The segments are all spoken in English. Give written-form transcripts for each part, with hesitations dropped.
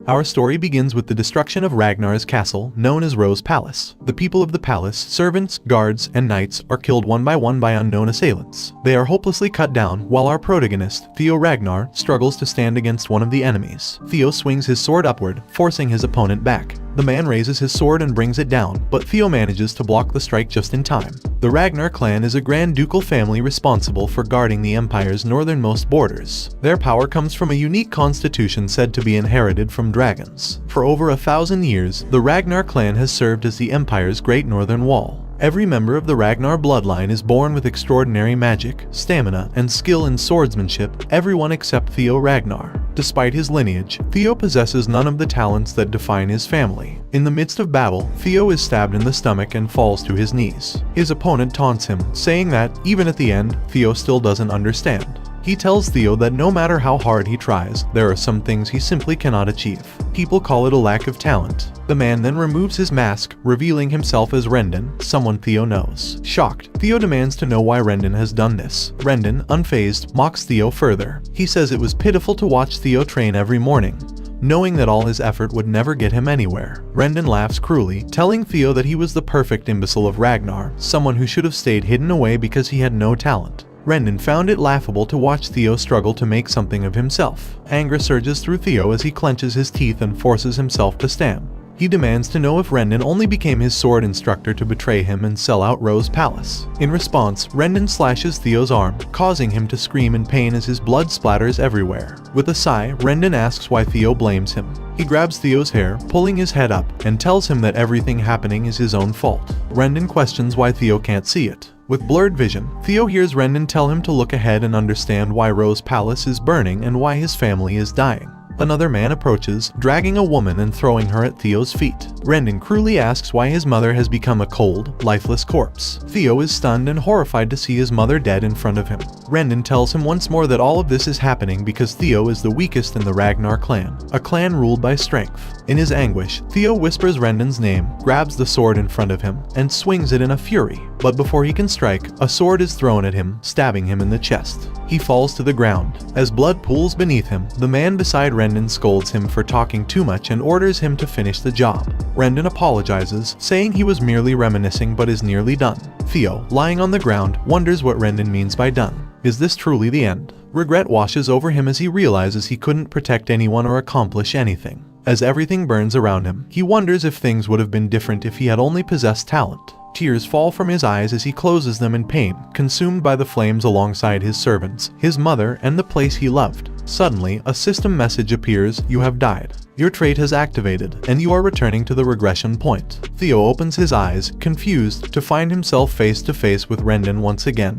Our story begins with the destruction of Ragnar's castle, known as Rose Palace. The people of the palace, servants, guards, and knights, are killed one by one by unknown assailants. They are hopelessly cut down, while our protagonist, Theo Ragnar, struggles to stand against one of the enemies. Theo swings his sword upward, forcing his opponent back. The man raises his sword and brings it down, but Theo manages to block the strike just in time. The Ragnar clan is a grand ducal family responsible for guarding the empire's northernmost borders. Their power comes from a unique constitution said to be inherited from dragons. For over 1,000 years, the Ragnar clan has served as the empire's great northern wall. Every member of the Ragnar bloodline is born with extraordinary magic, stamina, and skill in swordsmanship, everyone except Theo Ragnar. Despite his lineage, Theo possesses none of the talents that define his family. In the midst of battle, Theo is stabbed in the stomach and falls to his knees. His opponent taunts him, saying that, even at the end, Theo still doesn't understand. He tells Theo that no matter how hard he tries, there are some things he simply cannot achieve. People call it a lack of talent. The man then removes his mask, revealing himself as Rendon, someone Theo knows. Shocked, Theo demands to know why Rendon has done this. Rendon, unfazed, mocks Theo further. He says it was pitiful to watch Theo train every morning, knowing that all his effort would never get him anywhere. Rendon laughs cruelly, telling Theo that he was the perfect imbecile of Ragnar, someone who should have stayed hidden away because he had no talent. Rendon found it laughable to watch Theo struggle to make something of himself. Anger surges through Theo as he clenches his teeth and forces himself to stand. He demands to know if Rendon only became his sword instructor to betray him and sell out Rose Palace. In response, Rendon slashes Theo's arm, causing him to scream in pain as his blood splatters everywhere. With a sigh, Rendon asks why Theo blames him. He grabs Theo's hair, pulling his head up, and tells him that everything happening is his own fault. Rendon questions why Theo can't see it. With blurred vision, Theo hears Rendon tell him to look ahead and understand why Rose Palace is burning and why his family is dying. Another man approaches, dragging a woman and throwing her at Theo's feet. Rendon cruelly asks why his mother has become a cold, lifeless corpse. Theo is stunned and horrified to see his mother dead in front of him. Rendon tells him once more that all of this is happening because Theo is the weakest in the Ragnar clan, a clan ruled by strength. In his anguish, Theo whispers Rendon's name, grabs the sword in front of him, and swings it in a fury. But before he can strike, a sword is thrown at him, stabbing him in the chest. He falls to the ground. As blood pools beneath him, the man beside Rendon scolds him for talking too much and orders him to finish the job. Rendon apologizes, saying he was merely reminiscing but is nearly done. Theo, lying on the ground, wonders what Rendon means by done. Is this truly the end? Regret washes over him as he realizes he couldn't protect anyone or accomplish anything. As everything burns around him, he wonders if things would have been different if he had only possessed talent. Tears fall from his eyes as he closes them in pain, consumed by the flames alongside his servants, his mother, and the place he loved. Suddenly, a system message appears: "You have died. Your trait has activated, and you are returning to the regression point." Theo opens his eyes, confused, to find himself face to face with Rendon once again,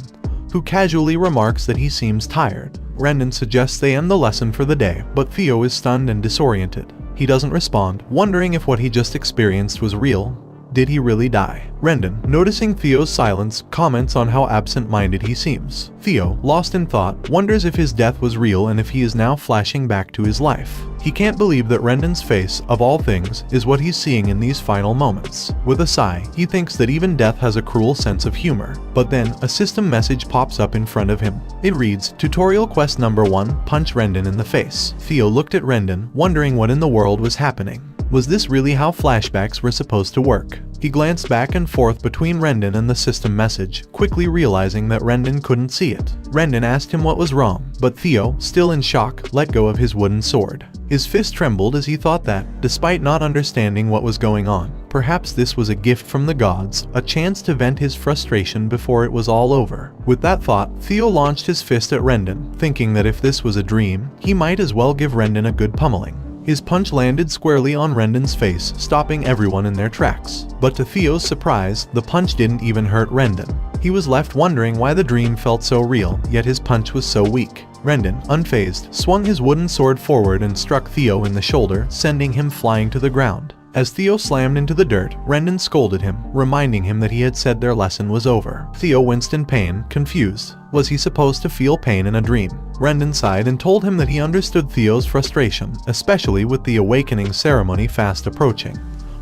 who casually remarks that he seems tired. Rendon suggests they end the lesson for the day, but Theo is stunned and disoriented. He doesn't respond, wondering if what he just experienced was real. Did he really die? Rendon, noticing Theo's silence, comments on how absent-minded he seems. Theo, lost in thought, wonders if his death was real and if he is now flashing back to his life. He can't believe that Rendon's face, of all things, is what he's seeing in these final moments. With a sigh, he thinks that even death has a cruel sense of humor. But then, a system message pops up in front of him. It reads, "Tutorial quest number 1, punch Rendon in the face." Theo looked at Rendon, wondering what in the world was happening. Was this really how flashbacks were supposed to work? He glanced back and forth between Rendon and the system message, quickly realizing that Rendon couldn't see it. Rendon asked him what was wrong, but Theo, still in shock, let go of his wooden sword. His fist trembled as he thought that, despite not understanding what was going on, perhaps this was a gift from the gods, a chance to vent his frustration before it was all over. With that thought, Theo launched his fist at Rendon, thinking that if this was a dream, he might as well give Rendon a good pummeling. His punch landed squarely on Rendon's face, stopping everyone in their tracks. But to Theo's surprise, the punch didn't even hurt Rendon. He was left wondering why the dream felt so real, yet his punch was so weak. Rendon, unfazed, swung his wooden sword forward and struck Theo in the shoulder, sending him flying to the ground. As Theo slammed into the dirt, Rendon scolded him, reminding him that he had said their lesson was over. Theo winced in pain, confused. Was he supposed to feel pain in a dream? Rendon sighed and told him that he understood Theo's frustration, especially with the awakening ceremony fast approaching.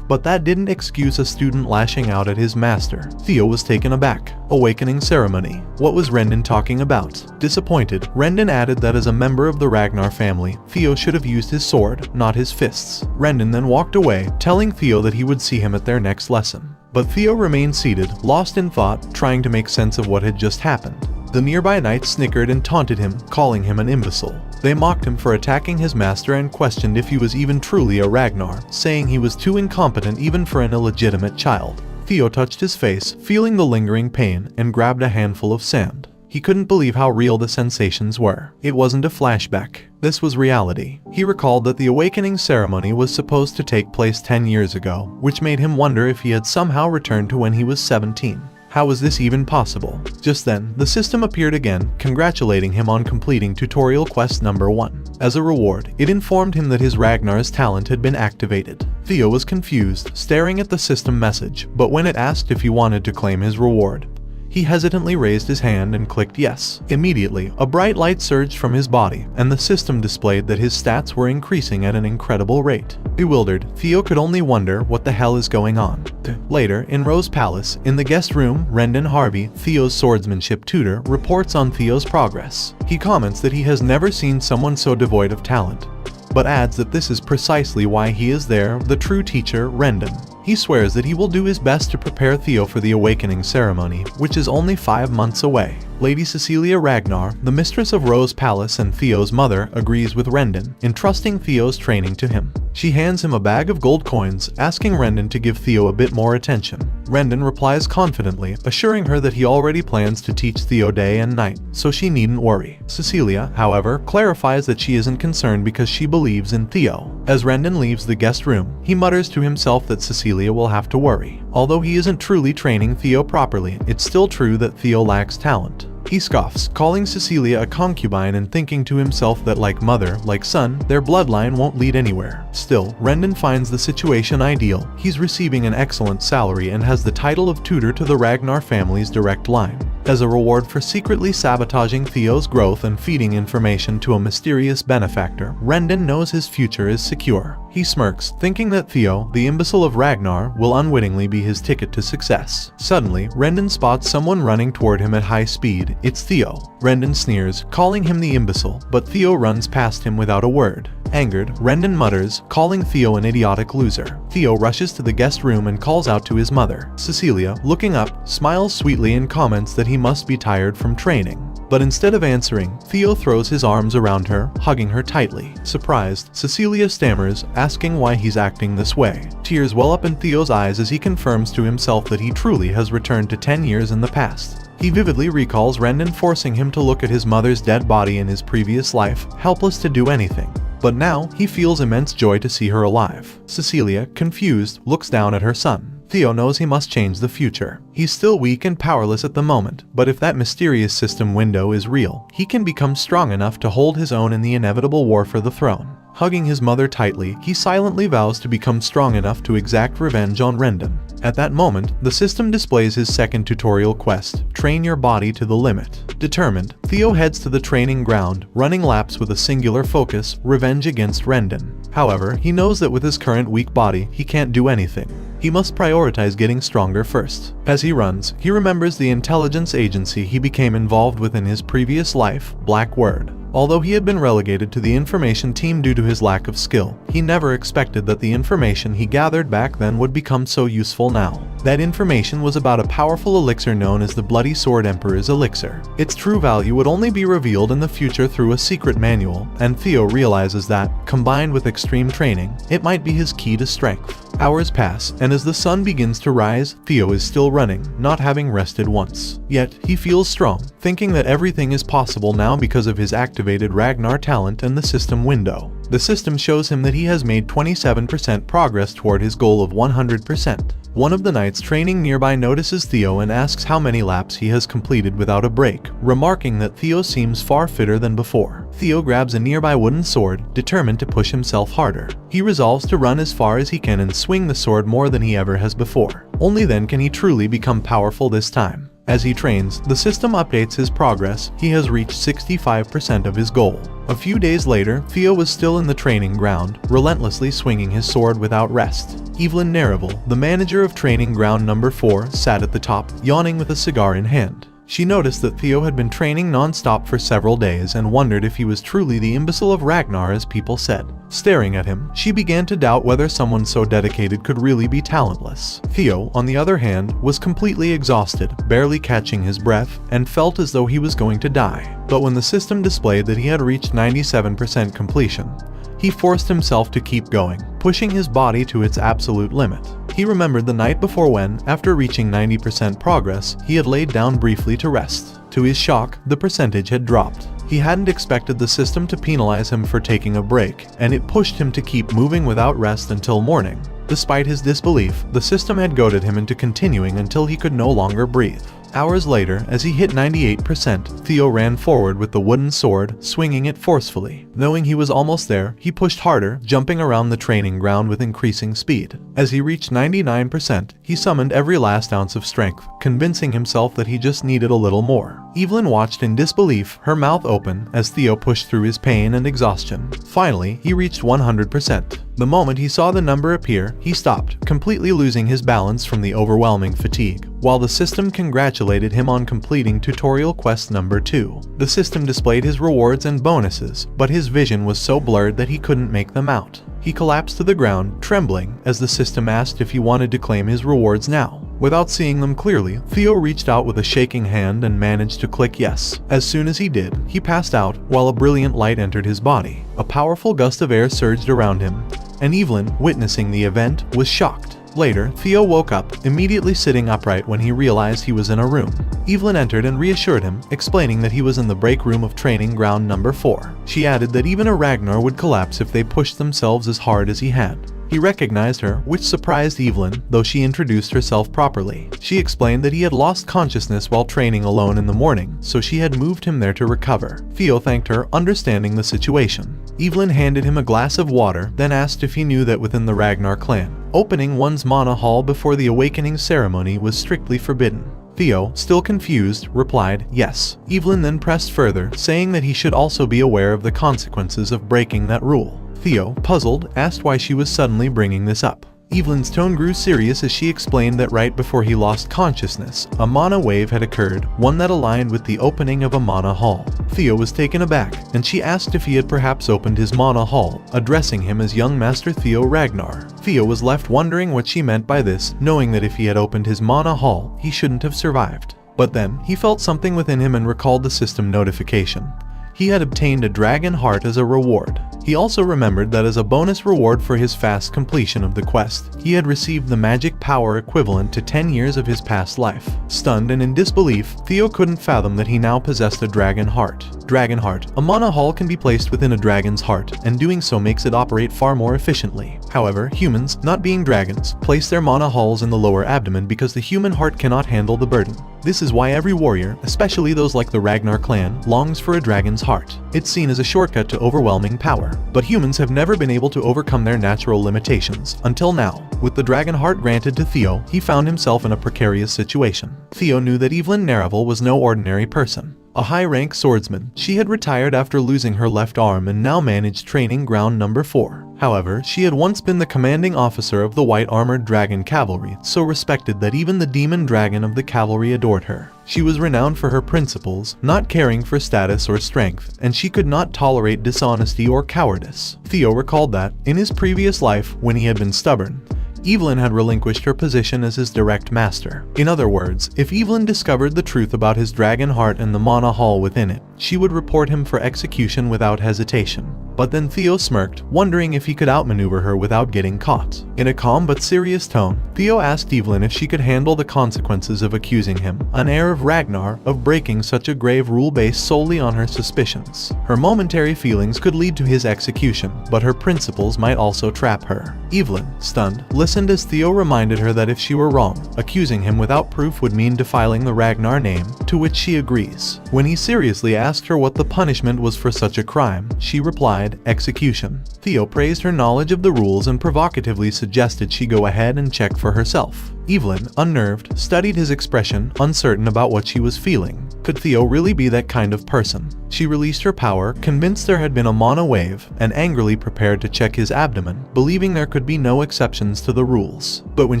But that didn't excuse a student lashing out at his master. Theo was taken aback. Awakening ceremony. What was Rendon talking about? Disappointed, Rendon added that as a member of the Ragnar family, Theo should have used his sword, not his fists. Rendon then walked away, telling Theo that he would see him at their next lesson. But Theo remained seated, lost in thought, trying to make sense of what had just happened. The nearby knights snickered and taunted him, calling him an imbecile. They mocked him for attacking his master and questioned if he was even truly a Ragnar, saying he was too incompetent even for an illegitimate child. Theo touched his face, feeling the lingering pain, and grabbed a handful of sand. He couldn't believe how real the sensations were. It wasn't a flashback. This was reality. He recalled that the awakening ceremony was supposed to take place 10 years ago, which made him wonder if he had somehow returned to when he was 17. How was this even possible? Just then, the system appeared again, congratulating him on completing tutorial quest number 1. As a reward, it informed him that his Ragnar's talent had been activated. Theo was confused, staring at the system message, but when it asked if he wanted to claim his reward, he hesitantly raised his hand and clicked yes. Immediately, a bright light surged from his body, and the system displayed that his stats were increasing at an incredible rate. Bewildered, Theo could only wonder what the hell is going on. Later, in Rose Palace, in the guest room, Rendon Harvey, Theo's swordsmanship tutor, reports on Theo's progress. He comments that he has never seen someone so devoid of talent, but adds that this is precisely why he is there, the true teacher, Rendon. He swears that he will do his best to prepare Theo for the awakening ceremony, which is only 5 months away. Lady Cecilia Ragnar, the mistress of Rose Palace and Theo's mother, agrees with Rendon, entrusting Theo's training to him. She hands him a bag of gold coins, asking Rendon to give Theo a bit more attention. Rendon replies confidently, assuring her that he already plans to teach Theo day and night, so she needn't worry. Cecilia, however, clarifies that she isn't concerned because she believes in Theo. As Rendon leaves the guest room, he mutters to himself that Cecilia will have to worry. Although he isn't truly training Theo properly, it's still true that Theo lacks talent. He scoffs, calling Cecilia a concubine and thinking to himself that like mother, like son, their bloodline won't lead anywhere. Still, Rendon finds the situation ideal. He's receiving an excellent salary and has the title of tutor to the Ragnar family's direct line. As a reward for secretly sabotaging Theo's growth and feeding information to a mysterious benefactor, Rendon knows his future is secure. He smirks, thinking that Theo, the imbecile of Ragnar, will unwittingly be his ticket to success. Suddenly, Rendon spots someone running toward him at high speed. It's Theo. Rendon sneers, calling him the imbecile, but Theo runs past him without a word. Angered, Rendon mutters, calling Theo an idiotic loser. Theo rushes to the guest room and calls out to his mother. Cecilia, looking up, smiles sweetly and comments that he must be tired from training. But instead of answering, Theo throws his arms around her, hugging her tightly. Surprised, Cecilia stammers, asking why he's acting this way. Tears well up in Theo's eyes as he confirms to himself that he truly has returned to 10 years in the past. He vividly recalls Rendon forcing him to look at his mother's dead body in his previous life, helpless to do anything. But now, he feels immense joy to see her alive. Cecilia, confused, looks down at her son. Theo knows he must change the future. He's still weak and powerless at the moment, but if that mysterious system window is real, he can become strong enough to hold his own in the inevitable war for the throne. Hugging his mother tightly, he silently vows to become strong enough to exact revenge on Rendon. At that moment, the system displays his second tutorial quest, Train Your Body to the Limit. Determined, Theo heads to the training ground, running laps with a singular focus, revenge against Rendon. However, he knows that with his current weak body, he can't do anything. He must prioritize getting stronger first. As he runs, he remembers the intelligence agency he became involved with in his previous life, Black Word. Although he had been relegated to the information team due to his lack of skill, he never expected that the information he gathered back then would become so useful now. That information was about a powerful elixir known as the Bloody Sword Emperor's Elixir. Its true value would only be revealed in the future through a secret manual, and Theo realizes that, combined with extreme training, it might be his key to strength. Hours pass, and as the sun begins to rise, Theo is still running, not having rested once. Yet, he feels strong, thinking that everything is possible now because of his activated Ragnar talent and the system window. The system shows him that he has made 27% progress toward his goal of 100%. One of the knights training nearby notices Theo and asks how many laps he has completed without a break, remarking that Theo seems far fitter than before. Theo grabs a nearby wooden sword, determined to push himself harder. He resolves to run as far as he can and swing the sword more than he ever has before. Only then can he truly become powerful this time. As he trains, the system updates his progress. He has reached 65% of his goal. A few days later, Theo was still in the training ground, relentlessly swinging his sword without rest. Evelyn Nerrival, the manager of training ground number 4, sat at the top, yawning with a cigar in hand. She noticed that Theo had been training non-stop for several days and wondered if he was truly the imbecile of Ragnar as people said. Staring at him, she began to doubt whether someone so dedicated could really be talentless. Theo, on the other hand, was completely exhausted, barely catching his breath, and felt as though he was going to die. But when the system displayed that he had reached 97% completion, he forced himself to keep going, pushing his body to its absolute limit. He remembered the night before when, after reaching 90% progress, he had laid down briefly to rest. To his shock, the percentage had dropped. He hadn't expected the system to penalize him for taking a break, and it pushed him to keep moving without rest until morning. Despite his disbelief, the system had goaded him into continuing until he could no longer breathe. Hours later, as he hit 98%, Theo ran forward with the wooden sword, swinging it forcefully. Knowing he was almost there, he pushed harder, jumping around the training ground with increasing speed. As he reached 99%, he summoned every last ounce of strength, convincing himself that he just needed a little more. Evelyn watched in disbelief, her mouth open, as Theo pushed through his pain and exhaustion. Finally, he reached 100%. The moment he saw the number appear, he stopped, completely losing his balance from the overwhelming fatigue. While the system congratulated him on completing tutorial quest number 2, the system displayed his rewards and bonuses, but his vision was so blurred that he couldn't make them out. He collapsed to the ground, trembling, as the system asked if he wanted to claim his rewards now. Without seeing them clearly, Theo reached out with a shaking hand and managed to click yes. As soon as he did, he passed out, while a brilliant light entered his body. A powerful gust of air surged around him, and Evelyn, witnessing the event, was shocked. Later, Theo woke up, immediately sitting upright when he realized he was in a room. Evelyn entered and reassured him, explaining that he was in the break room of training ground number 4. She added that even a Ragnar would collapse if they pushed themselves as hard as he had. He recognized her, which surprised Evelyn, though she introduced herself properly. She explained that he had lost consciousness while training alone in the morning, so she had moved him there to recover. Theo thanked her, understanding the situation. Evelyn handed him a glass of water, then asked if he knew that within the Ragnar clan, opening one's mana hall before the awakening ceremony was strictly forbidden. Theo, still confused, replied, yes. Evelyn then pressed further, saying that he should also be aware of the consequences of breaking that rule. Theo, puzzled, asked why she was suddenly bringing this up. Evelyn's tone grew serious as she explained that right before he lost consciousness, a mana wave had occurred, one that aligned with the opening of a mana hall. Theo was taken aback, and she asked if he had perhaps opened his mana hall, addressing him as young Master Theo Ragnar. Theo was left wondering what she meant by this, knowing that if he had opened his mana hall, he shouldn't have survived. But then, he felt something within him and recalled the system notification. He had obtained a dragon heart as a reward. He also remembered that as a bonus reward for his fast completion of the quest, he had received the magic power equivalent to 10 years of his past life. Stunned and in disbelief, Theo couldn't fathom that he now possessed a dragon heart. Dragon heart. A mana hall can be placed within a dragon's heart, and doing so makes it operate far more efficiently. However, humans, not being dragons, place their mana halls in the lower abdomen because the human heart cannot handle the burden. This is why every warrior, especially those like the Ragnar clan, longs for a dragon's heart. It's seen as a shortcut to overwhelming power. But humans have never been able to overcome their natural limitations, until now. With the dragon heart granted to Theo, he found himself in a precarious situation. Theo knew that Evelyn Nerrival was no ordinary person. A high-rank swordsman, she had retired after losing her left arm and now managed training ground number 4. However, she had once been the commanding officer of the white-armored dragon cavalry, so respected that even the demon dragon of the cavalry adored her. She was renowned for her principles, not caring for status or strength, and she could not tolerate dishonesty or cowardice. Theo recalled that, in his previous life, when he had been stubborn, Evelyn had relinquished her position as his direct master. In other words, if Evelyn discovered the truth about his dragon heart and the mana hall within it, she would report him for execution without hesitation. But then Theo smirked, wondering if he could outmaneuver her without getting caught. In a calm but serious tone, Theo asked Evelyn if she could handle the consequences of accusing him, an heir of Ragnar, of breaking such a grave rule based solely on her suspicions. Her momentary feelings could lead to his execution, but her principles might also trap her. Evelyn, stunned, listened as Theo reminded her that if she were wrong, accusing him without proof would mean defiling the Ragnar name, to which she agrees. When he seriously asked her what the punishment was for such a crime, she replied, execution. Theo praised her knowledge of the rules and provocatively suggested she go ahead and check for herself. Evelyn, unnerved, studied his expression, uncertain about what she was feeling. Could Theo really be that kind of person? She released her power, convinced there had been a mana wave, and angrily prepared to check his abdomen, believing there could be no exceptions to the rules. But when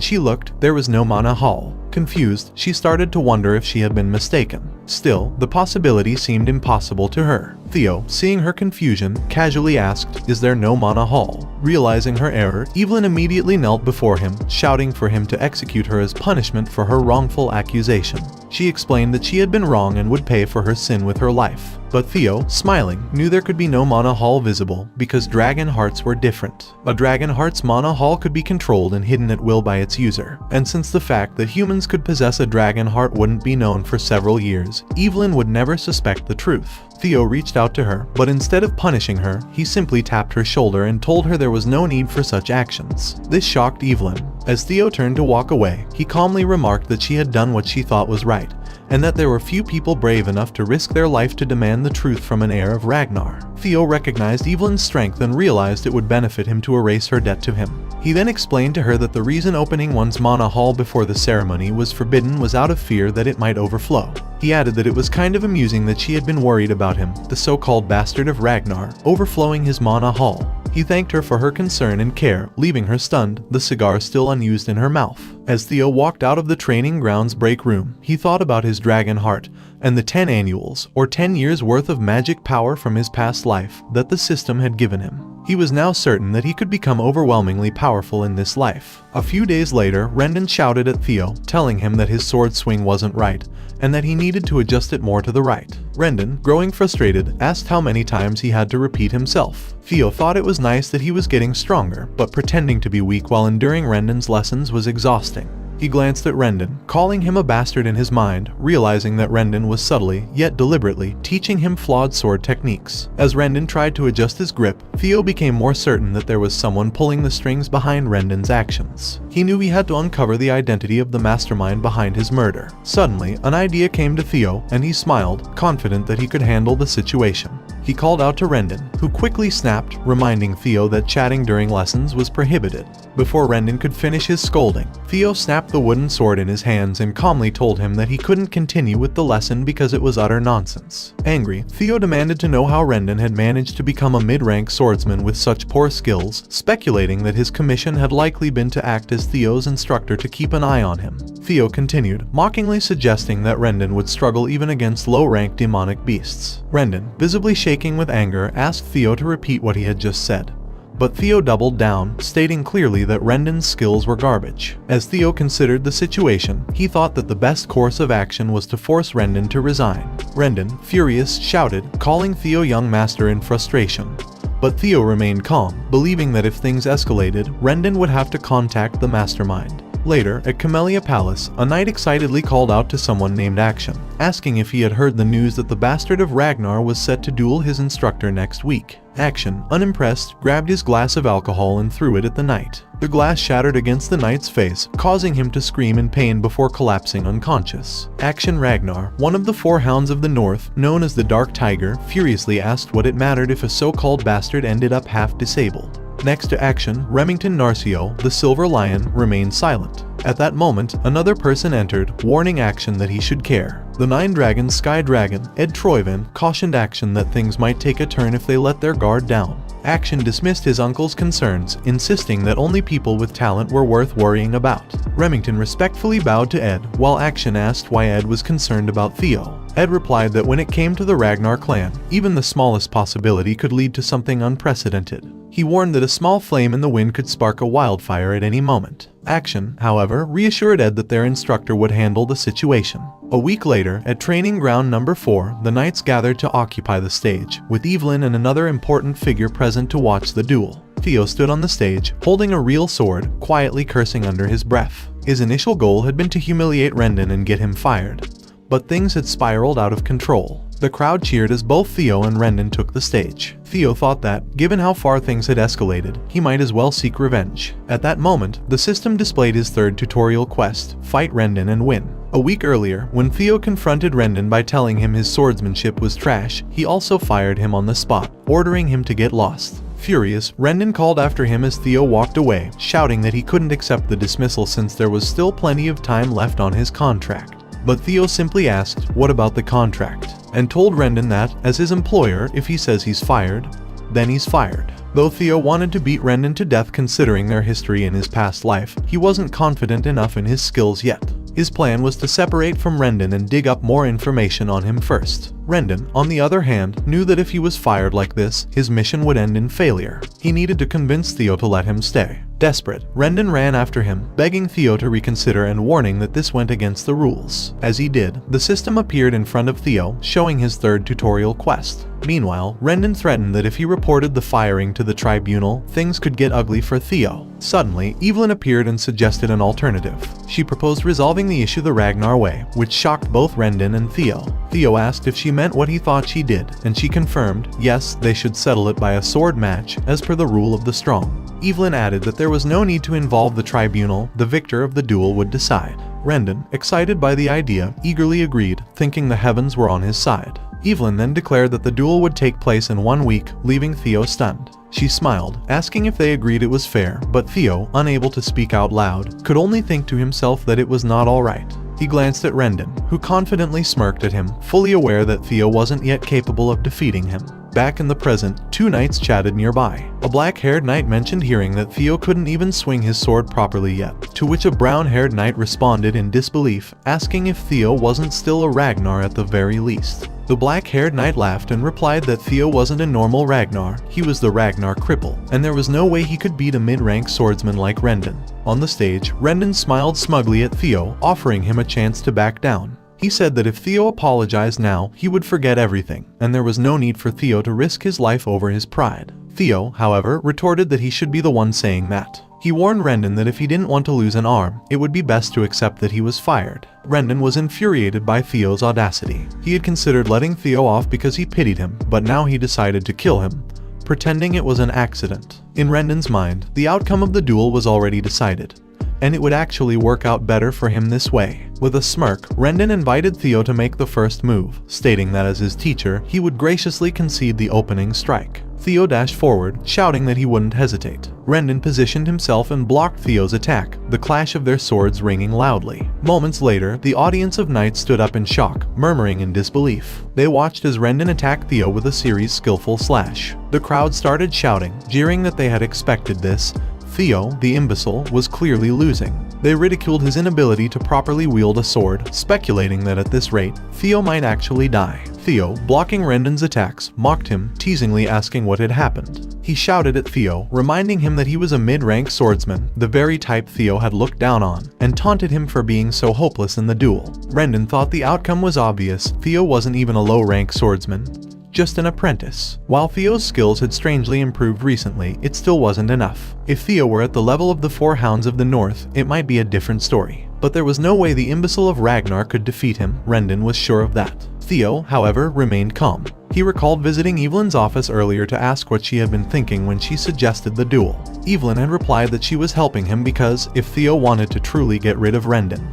she looked, there was no mana hall. Confused, she started to wonder if she had been mistaken. Still, the possibility seemed impossible to her. Theo, seeing her confusion, casually asked, "Is there no mana hall?" Realizing her error, Evelyn immediately knelt before him, shouting for him to execute her as punishment for her wrongful accusation. She explained that she had been wrong and would pay for her sin with her life. But Theo, smiling, knew there could be no mana hall visible because dragon hearts were different. A dragon heart's mana hall could be controlled and hidden at will by its user, and since the fact that humans could possess a dragon heart wouldn't be known for several years, Evelyn would never suspect the truth. Theo reached out to her, but instead of punishing her, he simply tapped her shoulder and told her there was no need for such actions. This shocked Evelyn. As Theo turned to walk away, he calmly remarked that she had done what she thought was right, and that there were few people brave enough to risk their life to demand the truth from an heir of Ragnar. Theo recognized Evelyn's strength and realized it would benefit him to erase her debt to him. He then explained to her that the reason opening one's mana hall before the ceremony was forbidden was out of fear that it might overflow. He added that it was kind of amusing that she had been worried about him, the so-called Basterd of Ragnar, overflowing his mana hall. He thanked her for her concern and care, leaving her stunned, the cigar still unused in her mouth. As Theo walked out of the training grounds break room, he thought about his dragon heart, and the 10 annuals, or 10 years worth of magic power from his past life, that the system had given him. He was now certain that he could become overwhelmingly powerful in this life. A few days later, Rendon shouted at Theo, telling him that his sword swing wasn't right, and that he needed to adjust it more to the right. Rendon, growing frustrated, asked how many times he had to repeat himself. Theo thought it was nice that he was getting stronger, but pretending to be weak while enduring Rendon's lessons was exhausting. He glanced at Rendon, calling him a bastard in his mind, realizing that Rendon was subtly, yet deliberately, teaching him flawed sword techniques. As Rendon tried to adjust his grip, Theo became more certain that there was someone pulling the strings behind Rendon's actions. He knew he had to uncover the identity of the mastermind behind his murder. Suddenly, an idea came to Theo, and he smiled, confident that he could handle the situation. He called out to Rendon, who quickly snapped, reminding Theo that chatting during lessons was prohibited. Before Rendon could finish his scolding, Theo snapped the wooden sword in his hands and calmly told him that he couldn't continue with the lesson because it was utter nonsense. Angry, Theo demanded to know how Rendon had managed to become a mid-rank swordsman with such poor skills, speculating that his commission had likely been to act as Theo's instructor to keep an eye on him. Theo continued, mockingly suggesting that Rendon would struggle even against low-ranked demonic beasts. Rendon, visibly shaking with anger, asked Theo to repeat what he had just said. But Theo doubled down, stating clearly that Rendon's skills were garbage. As Theo considered the situation, he thought that the best course of action was to force Rendon to resign. Rendon, furious, shouted, calling Theo young master in frustration. But Theo remained calm, believing that if things escalated, Rendon would have to contact the mastermind. Later, at Camellia Palace, a knight excitedly called out to someone named Action, asking if he had heard the news that the Basterd of Ragnar was set to duel his instructor next week. Action, unimpressed, grabbed his glass of alcohol and threw it at the knight. The glass shattered against the knight's face, causing him to scream in pain before collapsing unconscious. Action Ragnar, one of the 4 hounds of the north, known as the Dark Tiger, furiously asked what it mattered if a so-called bastard ended up half-disabled. Next to Action, Remington Narcio, the Silver Lion, remained silent. At that moment, another person entered, warning Action that he should care. The 9 Dragons Sky Dragon, Ed Troyven, cautioned Action that things might take a turn if they let their guard down. Action dismissed his uncle's concerns, insisting that only people with talent were worth worrying about. Remington respectfully bowed to Ed, while Action asked why Ed was concerned about Theo. Ed replied that when it came to the Ragnar clan, even the smallest possibility could lead to something unprecedented. He warned that a small flame in the wind could spark a wildfire at any moment. Action, however, reassured Ed that their instructor would handle the situation. A week later, at training ground number 4, the knights gathered to occupy the stage, with Evelyn and another important figure present to watch the duel. Theo stood on the stage, holding a real sword, quietly cursing under his breath. His initial goal had been to humiliate Rendon and get him fired. But things had spiraled out of control. The crowd cheered as both Theo and Rendon took the stage. Theo thought that, given how far things had escalated, he might as well seek revenge. At that moment, the system displayed his 3rd tutorial quest, fight Rendon and win. A week earlier, when Theo confronted Rendon by telling him his swordsmanship was trash, he also fired him on the spot, ordering him to get lost. Furious, Rendon called after him as Theo walked away, shouting that he couldn't accept the dismissal since there was still plenty of time left on his contract. but Theo simply asked, "What about the contract?" and told Rendon that, as his employer, if he says he's fired, then he's fired. Though Theo wanted to beat Rendon to death considering their history in his past life, he wasn't confident enough in his skills yet. His plan was to separate from Rendon and dig up more information on him first. Rendon, on the other hand, knew that if he was fired like this, his mission would end in failure. He needed to convince Theo to let him stay. Desperate, Rendon ran after him, begging Theo to reconsider and warning that this went against the rules. As he did, the system appeared in front of Theo, showing his third tutorial quest. Meanwhile, Rendon threatened that if he reported the firing to the tribunal, things could get ugly for Theo. Suddenly, Evelyn appeared and suggested an alternative. She proposed resolving the issue the Ragnar way, which shocked both Rendon and Theo. Theo asked if she meant what he thought she did, and she confirmed, yes, they should settle it by a sword match, as per the rule of the strong. Evelyn added that there was no need to involve the tribunal, the victor of the duel would decide. Rendon, excited by the idea, eagerly agreed, thinking the heavens were on his side. Evelyn then declared that the duel would take place in 1 week, leaving Theo stunned. She smiled, asking if they agreed it was fair, but Theo, unable to speak out loud, could only think to himself that it was not alright. He glanced at Rendon, who confidently smirked at him, fully aware that Theo wasn't yet capable of defeating him. Back in the present, two knights chatted nearby. A black-haired knight mentioned hearing that Theo couldn't even swing his sword properly yet, to which a brown-haired knight responded in disbelief, asking if Theo wasn't still a Ragnar at the very least. The black-haired knight laughed and replied that Theo wasn't a normal Ragnar, he was the Ragnar cripple, and there was no way he could beat a mid-rank swordsman like Rendon. On the stage, Rendon smiled smugly at Theo, offering him a chance to back down. He said that if Theo apologized now, he would forget everything, and there was no need for Theo to risk his life over his pride. Theo, however, retorted that he should be the one saying that. He warned Rendon that if he didn't want to lose an arm, it would be best to accept that he was fired. Rendon was infuriated by Theo's audacity. He had considered letting Theo off because he pitied him, but now he decided to kill him, pretending it was an accident. In Rendon's mind, the outcome of the duel was already decided, and it would actually work out better for him this way. With a smirk, Rendon invited Theo to make the first move, stating that as his teacher, he would graciously concede the opening strike. Theo dashed forward, shouting that he wouldn't hesitate. Rendon positioned himself and blocked Theo's attack, the clash of their swords ringing loudly. Moments later, the audience of knights stood up in shock, murmuring in disbelief. They watched as Rendon attacked Theo with a series skillful slash. The crowd started shouting, jeering that they had expected this. Theo, the imbecile, was clearly losing. They ridiculed his inability to properly wield a sword, speculating that at this rate, Theo might actually die. Theo, blocking Rendon's attacks, mocked him, teasingly asking what had happened. He shouted at Theo, reminding him that he was a mid-rank swordsman, the very type Theo had looked down on, and taunted him for being so hopeless in the duel. Rendon thought the outcome was obvious. Theo wasn't even a low-rank swordsman, just an apprentice. While Theo's skills had strangely improved recently, it still wasn't enough. If Theo were at the level of the Four Hounds of the North, it might be a different story. But there was no way the imbecile of Ragnar could defeat him, Rendon was sure of that. Theo, however, remained calm. He recalled visiting Evelyn's office earlier to ask what she had been thinking when she suggested the duel. Evelyn had replied that she was helping him because, if Theo wanted to truly get rid of Rendon,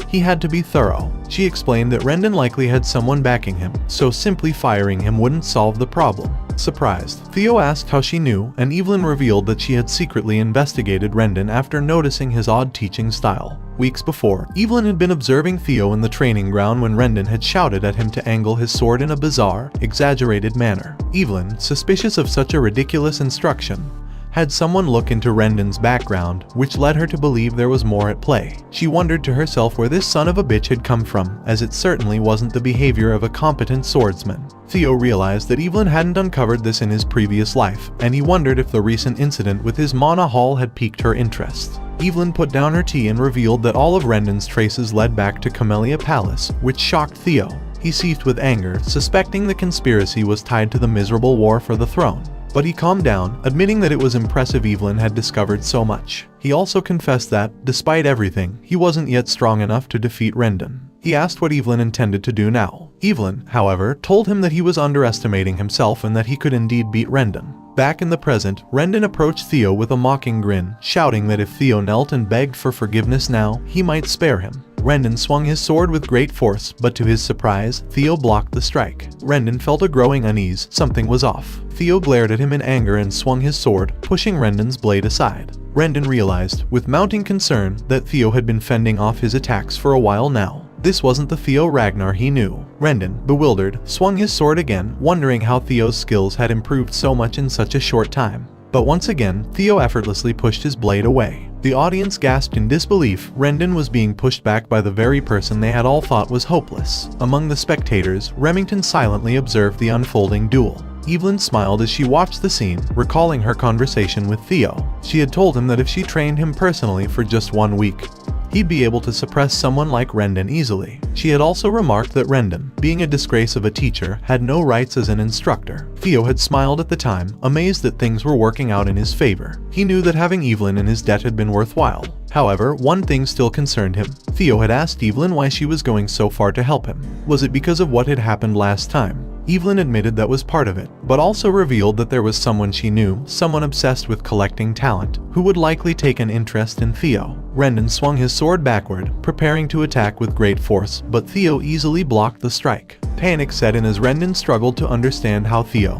he had to be thorough. She explained that Rendon likely had someone backing him, so simply firing him wouldn't solve the problem. Surprised, Theo asked how she knew, and Evelyn revealed that she had secretly investigated Rendon after noticing his odd teaching style. Weeks before, Evelyn had been observing Theo in the training ground when Rendon had shouted at him to angle his sword in a bizarre, exaggerated manner. Evelyn, suspicious of such a ridiculous instruction, had someone look into Rendon's background, which led her to believe there was more at play. She wondered to herself where this son of a bitch had come from, as it certainly wasn't the behavior of a competent swordsman. Theo realized that Evelyn hadn't uncovered this in his previous life, and he wondered if the recent incident with his Mana Hall had piqued her interest. Evelyn put down her tea and revealed that all of Rendon's traces led back to Camellia Palace, which shocked Theo. He seethed with anger, suspecting the conspiracy was tied to the miserable war for the throne. But he calmed down, admitting that it was impressive Evelyn had discovered so much. He also confessed that, despite everything, he wasn't yet strong enough to defeat Rendon. He asked what Evelyn intended to do now. Evelyn, however, told him that he was underestimating himself and that he could indeed beat Rendon. Back in the present, Rendon approached Theo with a mocking grin, shouting that if Theo knelt and begged for forgiveness now, he might spare him. Rendon swung his sword with great force, but to his surprise, Theo blocked the strike. Rendon felt a growing unease, something was off. Theo glared at him in anger and swung his sword, pushing Rendon's blade aside. Rendon realized, with mounting concern, that Theo had been fending off his attacks for a while now. This wasn't the Theo Ragnar he knew. Rendon, bewildered, swung his sword again, wondering how Theo's skills had improved so much in such a short time. But once again, Theo effortlessly pushed his blade away. The audience gasped in disbelief. Rendon was being pushed back by the very person they had all thought was hopeless. Among the spectators, Remington silently observed the unfolding duel. Evelyn smiled as she watched the scene, recalling her conversation with Theo. She had told him that if she trained him personally for just 1 week, he'd be able to suppress someone like Rendon easily. She had also remarked that Rendon, being a disgrace of a teacher, had no rights as an instructor. Theo had smiled at the time, amazed that things were working out in his favor. He knew that having Evelyn in his debt had been worthwhile. However, one thing still concerned him. Theo had asked Evelyn why she was going so far to help him. Was it because of what had happened last time? Evelyn admitted that was part of it, but also revealed that there was someone she knew, someone obsessed with collecting talent, who would likely take an interest in Theo. Rendon swung his sword backward, preparing to attack with great force, but Theo easily blocked the strike. Panic set in as Rendon struggled to understand how Theo,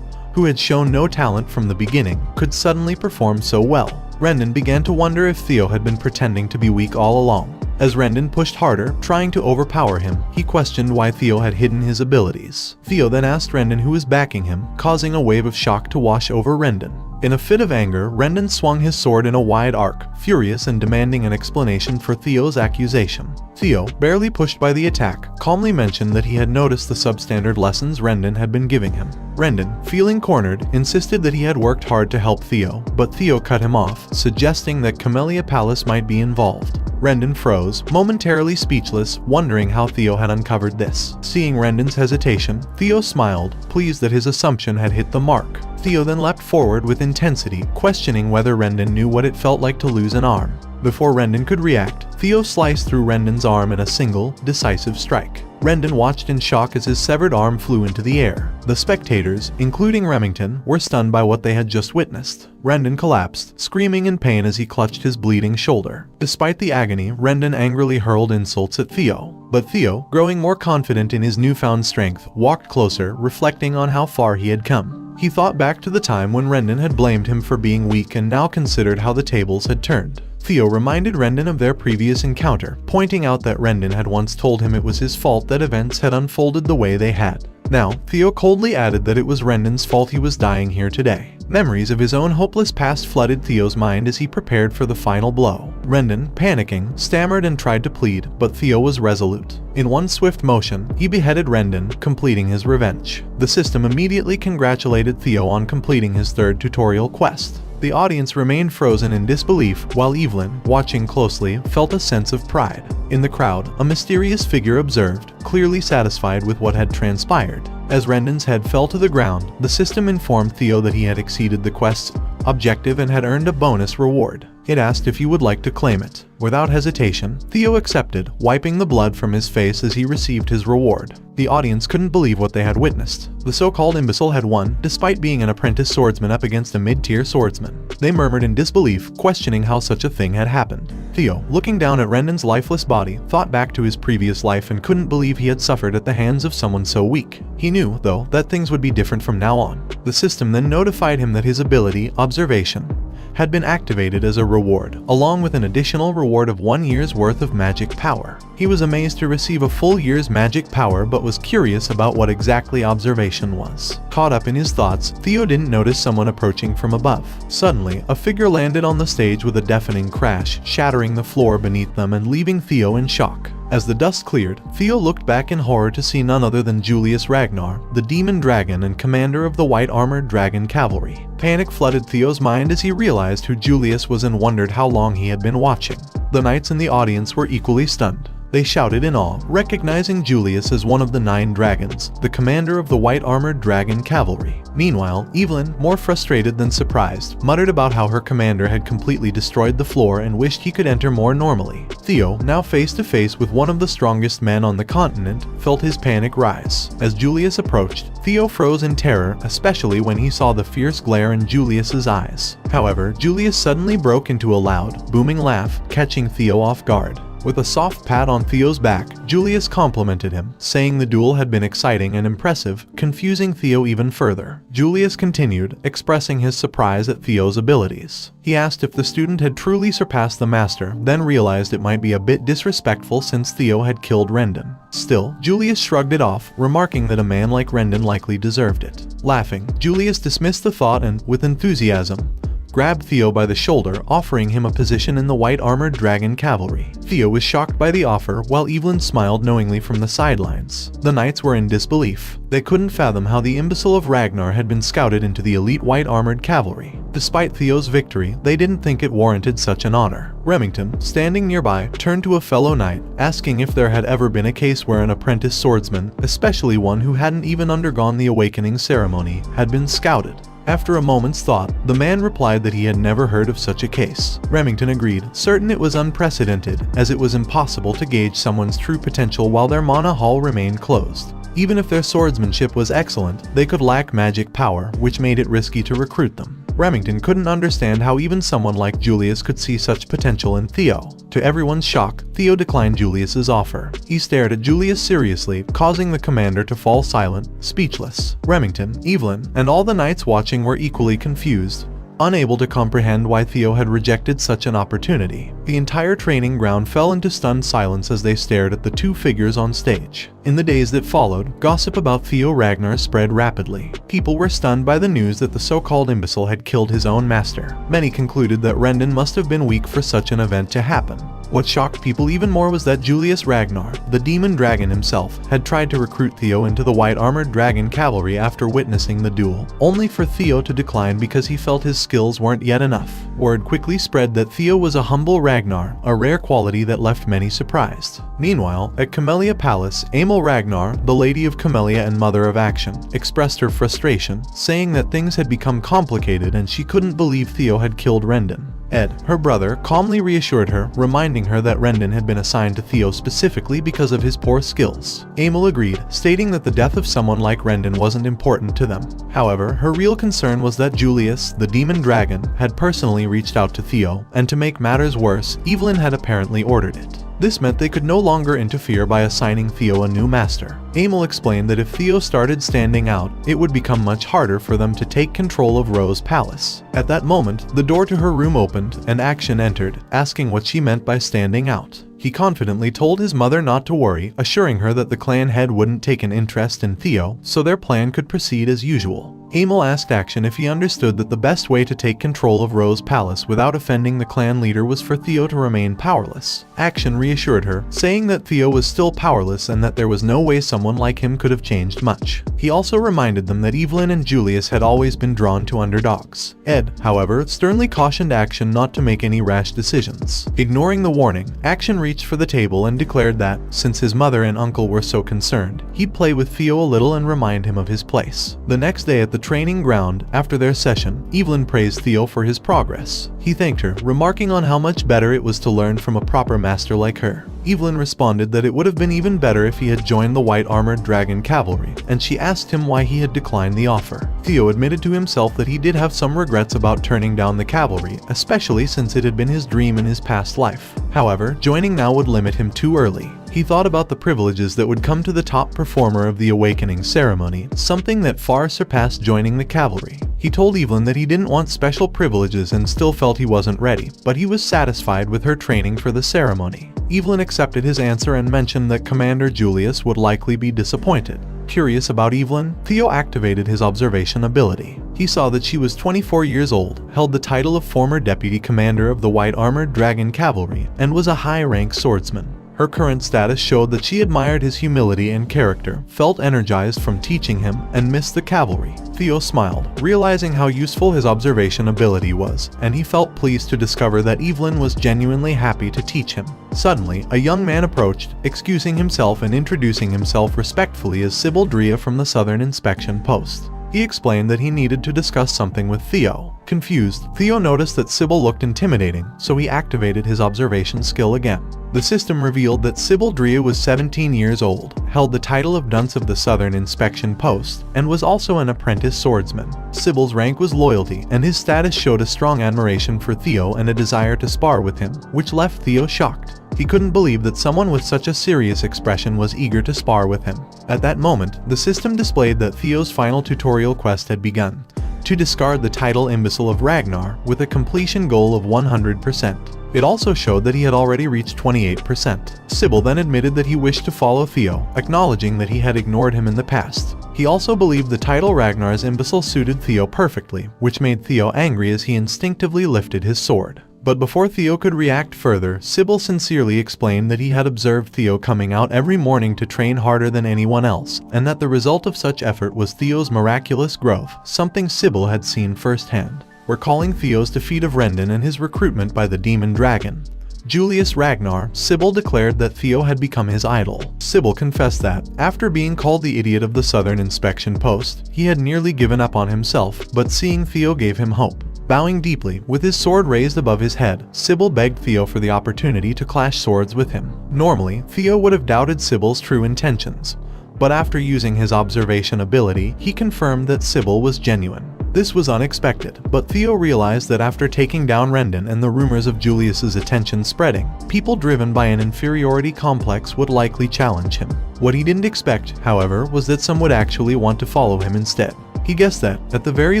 who had shown no talent from the beginning, could suddenly perform so well. Rendon began to wonder if Theo had been pretending to be weak all along. As Rendon pushed harder, trying to overpower him, he questioned why Theo had hidden his abilities. Theo then asked Rendon who was backing him, causing a wave of shock to wash over Rendon. In a fit of anger, Rendon swung his sword in a wide arc, furious and demanding an explanation for Theo's accusation. Theo, barely pushed by the attack, calmly mentioned that he had noticed the substandard lessons Rendon had been giving him. Rendon, feeling cornered, insisted that he had worked hard to help Theo, but Theo cut him off, suggesting that Camellia Palace might be involved. Rendon froze, momentarily speechless, wondering how Theo had uncovered this. Seeing Rendon's hesitation, Theo smiled, pleased that his assumption had hit the mark. Theo then leapt forward with intensity, questioning whether Rendon knew what it felt like to lose an arm. Before Rendon could react, Theo sliced through Rendon's arm in a single, decisive strike. Rendon watched in shock as his severed arm flew into the air. The spectators, including Remington, were stunned by what they had just witnessed. Rendon collapsed, screaming in pain as he clutched his bleeding shoulder. Despite the agony, Rendon angrily hurled insults at Theo. But Theo, growing more confident in his newfound strength, walked closer, reflecting on how far he had come. He thought back to the time when Rendon had blamed him for being weak and now considered how the tables had turned. Theo reminded Rendon of their previous encounter, pointing out that Rendon had once told him it was his fault that events had unfolded the way they had. Now, Theo coldly added that it was Rendon's fault he was dying here today. Memories of his own hopeless past flooded Theo's mind as he prepared for the final blow. Rendon, panicking, stammered and tried to plead, but Theo was resolute. In one swift motion, he beheaded Rendon, completing his revenge. The system immediately congratulated Theo on completing his third tutorial quest. The audience remained frozen in disbelief, while Evelyn, watching closely, felt a sense of pride. In the crowd, a mysterious figure observed, clearly satisfied with what had transpired. As Rendon's head fell to the ground, the system informed Theo that he had exceeded the quest's objective and had earned a bonus reward. It asked if he would like to claim it. Without hesitation, Theo accepted, wiping the blood from his face as he received his reward. The audience couldn't believe what they had witnessed. The so-called imbecile had won, despite being an apprentice swordsman up against a mid-tier swordsman. They murmured in disbelief, questioning how such a thing had happened. Theo, looking down at Rendon's lifeless body, thought back to his previous life and couldn't believe he had suffered at the hands of someone so weak. He knew, though, that things would be different from now on. The system then notified him that his ability, observation, had been activated as a reward, along with an additional reward of 1 year's worth of magic power. He was amazed to receive a full year's magic power but was curious about what exactly observation was. Caught up in his thoughts, Theo didn't notice someone approaching from above. Suddenly, a figure landed on the stage with a deafening crash, shattering the floor beneath them and leaving Theo in shock. As the dust cleared, Theo looked back in horror to see none other than Julius Ragnar, the demon dragon and commander of the white-armored dragon cavalry. Panic flooded Theo's mind as he realized who Julius was and wondered how long he had been watching. The knights in the audience were equally stunned. They shouted in awe, recognizing Julius as one of the 9 dragons, the commander of the white-armored dragon cavalry. Meanwhile, Evelyn, more frustrated than surprised, muttered about how her commander had completely destroyed the floor and wished he could enter more normally. Theo, now face to face with one of the strongest men on the continent, felt his panic rise. As Julius approached, Theo froze in terror, especially when he saw the fierce glare in Julius's eyes. However, Julius suddenly broke into a loud, booming laugh, catching Theo off guard. With a soft pat on Theo's back, Julius complimented him, saying the duel had been exciting and impressive, confusing Theo even further. Julius continued, expressing his surprise at Theo's abilities. He asked if the student had truly surpassed the master, then realized it might be a bit disrespectful since Theo had killed Rendon. Still, Julius shrugged it off, remarking that a man like Rendon likely deserved it. Laughing, Julius dismissed the thought and, with enthusiasm, grabbed Theo by the shoulder, offering him a position in the white-armored dragon cavalry. Theo was shocked by the offer, while Evelyn smiled knowingly from the sidelines. The knights were in disbelief. They couldn't fathom how the imbecile of Ragnar had been scouted into the elite white-armored cavalry. Despite Theo's victory, they didn't think it warranted such an honor. Remington, standing nearby, turned to a fellow knight, asking if there had ever been a case where an apprentice swordsman, especially one who hadn't even undergone the awakening ceremony, had been scouted. After a moment's thought, the man replied that he had never heard of such a case. Remington agreed, certain it was unprecedented, as it was impossible to gauge someone's true potential while their mana hall remained closed. Even if their swordsmanship was excellent, they could lack magic power, which made it risky to recruit them. Remington couldn't understand how even someone like Julius could see such potential in Theo. To everyone's shock, Theo declined Julius's offer. He stared at Julius seriously, causing the commander to fall silent, speechless. Remington, Evelyn, and all the knights watching were equally confused, unable to comprehend why Theo had rejected such an opportunity. The entire training ground fell into stunned silence as they stared at the two figures on stage. In the days that followed, gossip about Theo Ragnar spread rapidly. People were stunned by the news that the so-called imbecile had killed his own master. Many concluded that Rendon must have been weak for such an event to happen. What shocked people even more was that Julius Ragnar, the demon dragon himself, had tried to recruit Theo into the white-armored dragon cavalry after witnessing the duel, only for Theo to decline because he felt his skills weren't yet enough. Word quickly spread that Theo was a humble Ragnar, a rare quality that left many surprised. Meanwhile, at Camellia Palace, Emil Ragnar, the Lady of Camellia and Mother of Action, expressed her frustration, saying that things had become complicated and she couldn't believe Theo had killed Rendon. Ed, her brother, calmly reassured her, reminding her that Rendon had been assigned to Theo specifically because of his poor skills. Emil agreed, stating that the death of someone like Rendon wasn't important to them. However, her real concern was that Julius, the demon dragon, had personally reached out to Theo, and to make matters worse, Evelyn had apparently ordered it. This meant they could no longer interfere by assigning Theo a new master. Emil explained that if Theo started standing out, it would become much harder for them to take control of Rose Palace. At that moment, the door to her room opened, and Action entered, asking what she meant by standing out. He confidently told his mother not to worry, assuring her that the clan head wouldn't take an interest in Theo, so their plan could proceed as usual. Emil asked Action if he understood that the best way to take control of Rose Palace without offending the clan leader was for Theo to remain powerless. Action reassured her, saying that Theo was still powerless and that there was no way someone like him could have changed much. He also reminded them that Evelyn and Julius had always been drawn to underdogs. Ed, however, sternly cautioned Action not to make any rash decisions. Ignoring the warning, Action reached for the table and declared that, since his mother and uncle were so concerned, he'd play with Theo a little and remind him of his place. The next day at the training ground, after their session, Evelyn praised Theo for his progress. He thanked her, remarking on how much better it was to learn from a proper master like her. Evelyn responded that it would have been even better if he had joined the white-armored dragon cavalry, and she asked him why he had declined the offer. Theo admitted to himself that he did have some regrets about turning down the cavalry, especially since it had been his dream in his past life. However, joining now would limit him too early. He thought about the privileges that would come to the top performer of the awakening ceremony, something that far surpassed joining the cavalry. He told Evelyn that he didn't want special privileges and still felt he wasn't ready, but he was satisfied with her training for the ceremony. Evelyn accepted his answer and mentioned that Commander Julius would likely be disappointed. Curious about Evelyn, Theo activated his observation ability. He saw that she was 24 years old, held the title of former deputy commander of the white-armored dragon cavalry, and was a high-rank swordsman. Her current status showed that she admired his humility and character, felt energized from teaching him, and missed the cavalry. Theo smiled, realizing how useful his observation ability was, and he felt pleased to discover that Evelyn was genuinely happy to teach him. Suddenly, a young man approached, excusing himself and introducing himself respectfully as Sybil Drea from the Southern Inspection Post. He explained that he needed to discuss something with Theo. Confused, Theo noticed that Sybil looked intimidating, so he activated his observation skill again. The system revealed that Sybil Drea was 17 years old, held the title of Dunce of the Southern Inspection Post, and was also an apprentice swordsman. Sybil's rank was loyalty, and his status showed a strong admiration for Theo and a desire to spar with him, which left Theo shocked. He couldn't believe that someone with such a serious expression was eager to spar with him. At that moment, the system displayed that Theo's final tutorial quest had begun, to discard the title Imbecile of Ragnar with a completion goal of 100%. It also showed that he had already reached 28%. Sybil then admitted that he wished to follow Theo, acknowledging that he had ignored him in the past. He also believed the title Ragnar's Imbecile suited Theo perfectly, which made Theo angry as he instinctively lifted his sword. But before Theo could react further, Sybil sincerely explained that he had observed Theo coming out every morning to train harder than anyone else, and that the result of such effort was Theo's miraculous growth, something Sybil had seen firsthand. Recalling Theo's defeat of Rendon and his recruitment by the demon dragon, Julius Ragnar, Sybil declared that Theo had become his idol. Sybil confessed that, after being called the idiot of the Southern Inspection Post, he had nearly given up on himself, but seeing Theo gave him hope. Bowing deeply, with his sword raised above his head, Sybil begged Theo for the opportunity to clash swords with him. Normally, Theo would have doubted Sybil's true intentions, but after using his observation ability, he confirmed that Sybil was genuine. This was unexpected, but Theo realized that after taking down Rendon and the rumors of Julius's attention spreading, people driven by an inferiority complex would likely challenge him. What he didn't expect, however, was that some would actually want to follow him instead. He guessed that, at the very